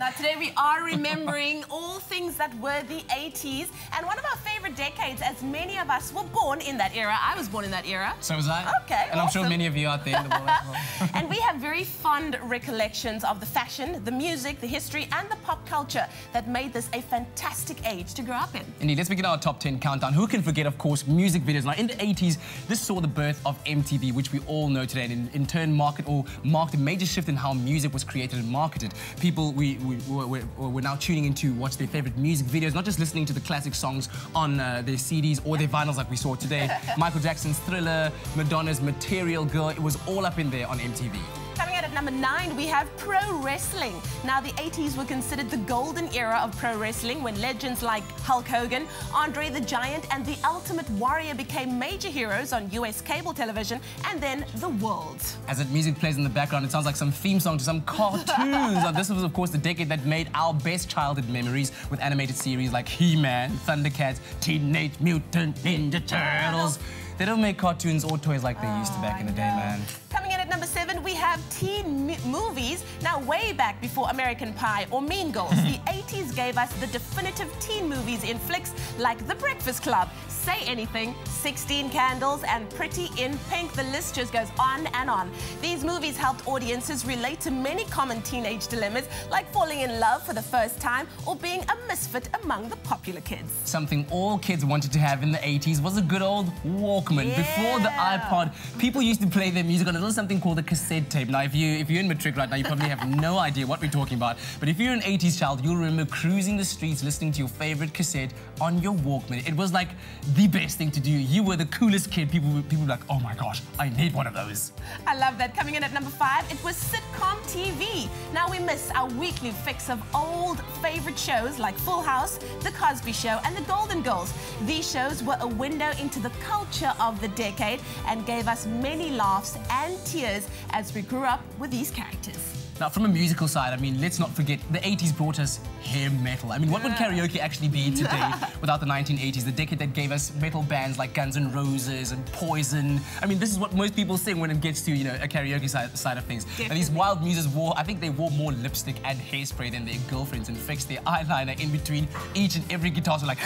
Now today we are remembering all things that were the 80s and one of our favorite decades, as many of us were born in that era. I was born in that era. So was I. Okay, and I'm sure many of you out there in the world as well. And we have very fond recollections of the fashion, the music, the history and the pop culture that made this a fantastic age to grow up in. Indeed, let's begin our top 10 countdown. Who can forget, of course, music videos? Now, in the 80s, this saw the birth of MTV, which we all know today, and in turn marked a major shift in how music was created and marketed. People, we're now tuning in to watch their favorite music videos, not just listening to the classic songs on their CDs or their vinyls like we saw today. Michael Jackson's Thriller, Madonna's Material Girl, it was all up in there on MTV. Coming out at number 9, we have pro wrestling. Now, the 80s were considered the golden era of pro wrestling when legends like Hulk Hogan, Andre the Giant and the Ultimate Warrior became major heroes on US cable television and then the world. As that music plays in the background, it sounds like some theme song to some cartoons. Now, this was, of course, the decade that made our best childhood memories with animated series like He-Man, Thundercats, Teenage Mutant Ninja Turtles. They don't make cartoons or toys like they used to back in the day, man. Coming in at number 7, we have teen movies. Now, way back before American Pie or Mean Girls, the 80s gave us the definitive teen movies in flicks like The Breakfast Club, Say Anything, 16 Candles, and Pretty in Pink. The list just goes on and on. These movies helped audiences relate to many common teenage dilemmas, like falling in love for the first time or being a misfit among the popular kids. Something all kids wanted to have in the 80s was a good old Walkman. Yeah. Before the iPod, people used to play their music on a little something called a cassette tape. Now, if you're in matric right now, you probably have no idea what we're talking about. But if you're an 80s child, you'll remember cruising the streets listening to your favorite cassette on your Walkman. It was like the best thing to do. You were the coolest kid. People were like, oh my gosh, I need one of those. I love that. Coming in at number 5, it was sitcom TV. Now we miss our weekly fix of old favorite shows like Full House, The Cosby Show and The Golden Girls. These shows were a window into the culture of the decade and gave us many laughs and tears as we grew up with these characters. Now, from a musical side, I mean, let's not forget, the 80s brought us hair metal. I mean, what would karaoke actually be today without the 1980s, the decade that gave us metal bands like Guns N' Roses and Poison? I mean, this is what most people sing when it gets to, you know, a karaoke side of things. Definitely. And these wild muses I think they wore more lipstick and hairspray than their girlfriends and fixed their eyeliner in between each and every guitar, so like,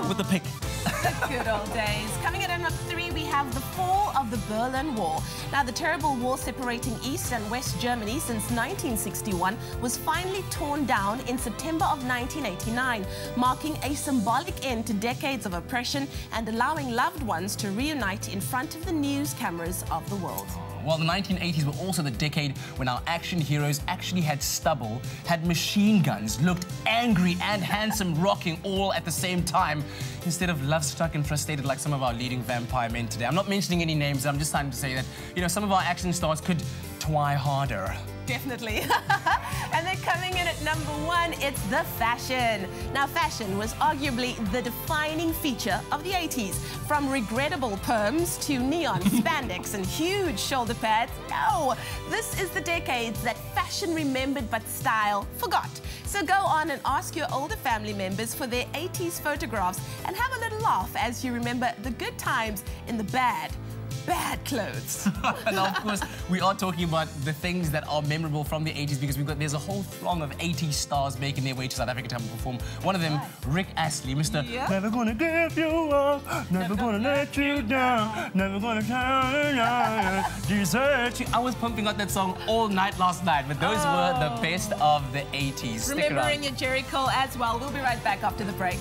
with the pick. The good old days. Coming in at number 3, we have the fall of the Berlin Wall. Now, the terrible wall separating East and West Germany since 1961 was finally torn down in September of 1989, marking a symbolic end to decades of oppression and allowing loved ones to reunite in front of the news cameras of the world. Well, the 1980s were also the decade when our action heroes actually had stubble, had machine guns, looked angry and handsome, rocking all at the same time, instead of love-struck and frustrated like some of our leading vampire men today. I'm not mentioning any names, I'm just trying to say that, you know, some of our action stars could try harder. Definitely. And then coming in at number 1, it's the fashion. Now, fashion was arguably the defining feature of the 80s. From regrettable perms to neon spandex and huge shoulder pads. No, this is the decades that fashion remembered but style forgot. So go on and ask your older family members for their 80s photographs and have a little laugh as you remember the good times in the bad clothes. Now, of course, we are talking about the things that are memorable from the 80s because there's a whole throng of 80s stars making their way to South Africa to perform. One of them, Rick Astley, Mr. Yeah. Never gonna give you up, never gonna let you down, never gonna desert you. I was pumping out that song all night last night, but those were the best of the 80s. Remembering your Jerry Cole as well. We'll be right back after the break.